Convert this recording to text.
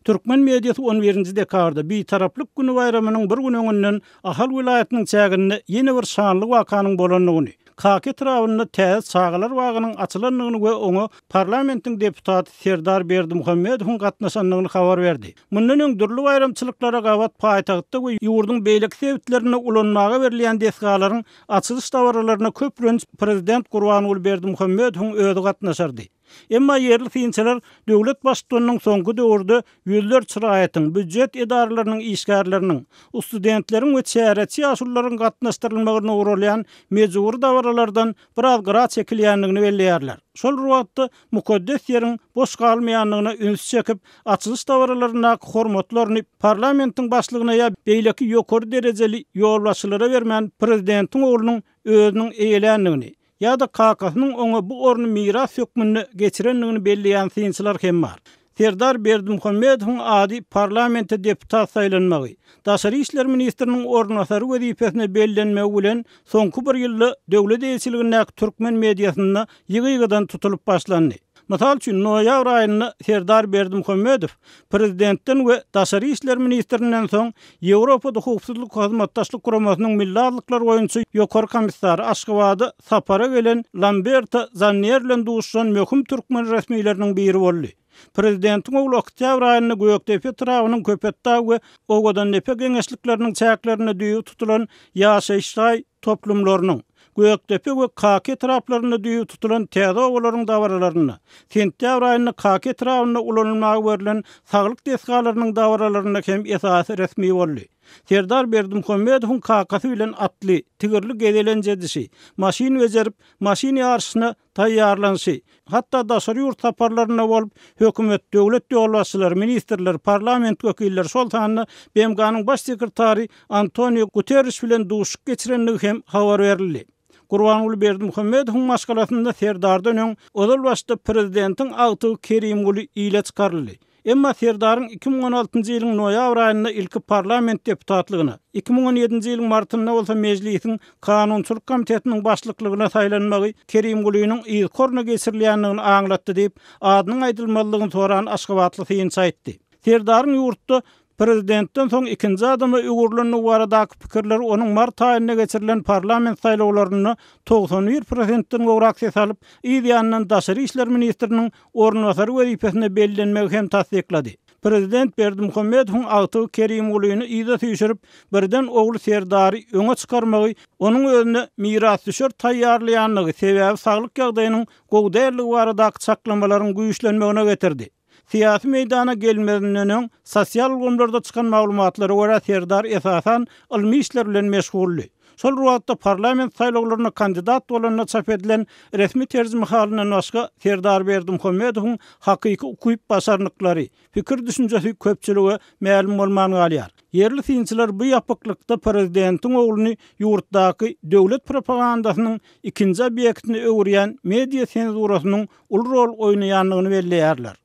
Türkmen mediasy 11-nji dekabrda Bitaraplyk güni baýramynyň bir gün öňünden Ahal welaýatynyň çäginde ýene bir şanly wakanyň bolandygyny, Kaka etrabynda täze çagalar wagynyň açylandygyny we oňa parlamentiň deputaty Serdar Berdimuhamedowyň gatnaşandygyny habar berdi. Mundan öň dürli bayramçylyklara gawat paýtagtda we ýurdun beýleki sebitlerine ulanmaga berilýän desgalaryň açylyş dabaralaryna köpürenç prezident Serdar Berdimuhamedowyň özi gatnaşardy. Emma yerli fiinçiler döwlet başçylygynyň soňky döwürde ýüzler çyraýatyň, büdjet edaralarynyň işgärleriniň, studentleriň we çäreçi ýaşullaryň gatnaşdyrylmagyna uğralýan mejbur dabaralardan biraz gara çekilýändigini belleýärler. Şol wagtda mukaddes ýeriň boş galmaýanlygyna üns çekip, açylyş dabaralaryna hormatlaryny parlamentiň başlygyna ýa beýleki ýokary derejeli ýolbaşçylara bermän prezidentiň oglunyň özüniň eýlendigini ya da Kaka'nın ona bu ornu miras hükmünü geçirenligini belleýän fiinçiler hem bar. Serdar Berdimuhamedowyň adi parlamente deputat saýlanmagy, Daşary işler ministriniň ornatary wezipesine bellenmegi bilen soňky bir ýylda döwlet eýçiligine Türkmen mediasyna ýygy-ýygydan tutulup başlandy. Misal üçin noýabr aýynda Serdar Berdimuhamedow prezidentden we Daşary işler ministrinden soň Ýewropada hukuksyzlyk hyzmatdaşlyk guramasynyň milli azlyklar goýunçy ýokary komissary Aşgabatda sapara gelen Lamberta Zanner bilen duşan möhüm türkmen resmiýetleriniň biri boldy. Prezidentiň oglu oktyabr aýynda Göktepe etrabynyň köpetda we ogadan nepe geňeşlikleriniň çäklerine düýüp tutulan ýaşaýyş toplumlarynyň Göktepe we Kaka etraplarynda düýüp tutulan täze oglaryň dabaralaryna, sentýabr aýynda Kaka etrapynda ulanylmagy berilen saglyk desgalarynyň dabaralaryna hem esasy resmi boldy. Serdar Berdimuhamedowyň Kakasy bilen atly, tigirli gedelenjedişi, maşin bejerip, maşin ýarşyna taýýarlanşy, hatda daşary ýurt saparlaryna bolup, hökümet, döwlet ýolbaşçylary, ministrler, parlament wekilleri şol tanyny BMG'nyň baş sekretary Antonio Guterres bilen duşuk geçirenligi hem habar berildi. Serdar Berdimuhamedowyň maşgalasynda Serdardan öň odal başda prezidentiň agty Kerimguly ile çykaryldy. Emma Serdaryň 2016-njy ýylyň noýabr aýynda ilki parlament deputatlygyna, 2017-nji ýylyň martynda bolsa mejlisiň kanunçylyk komitetiniň başlyklygyna saýlanmagy Kerimgulynyň ýykorna geçirilýändigini aňlatdy diýip adynyň aýdylmalygyny soran Aşgabatly fiinçi aýtdy. Serdaryň ýurtda prezidentden soň ikinji adama ugurlanyny baradaky pikirler onuň mart aýynda geçirilen parlament saýlawlaryny 91%-den gowrak ses alyp, ýa-da Daşary işler ministriniň ornatary wezipesine bellenmegi hem tasdiklady. Prezident Berdimuhamedowyň agty Kerimgulyny ýa-da süýşürip, birden oglu Serdary öňe çykarmagy onuň özüne miras düşer taýýarlaýanlygy sebäbi saglyk ýagdaýynyň gowdärligi baradaky çaklamalaryň güýçlenmegine getirdi. Siyasi meydana gelmeden öň sosial gomlarda çykan maglumatlary görä Serdar esasan ilmi işler bilen meşgully. Şol wagtda parlament saýlawlaryna kandidat bolanyna çap edilen resmi terjime halynyň başga Serdar Berdimuhamedowyň hakyky ukuyup başarnyklary, pikir düşünjesi köpçüligi ma'lum bolmany galýar. Yerli fiinçiler bu ýapyklykda prezidentiň ogluny ýurtdaky döwlet propagandasynyň ikinji obýektini öwürýän media senzurasynyň ul rol oýnaýanlygyny belleýärler.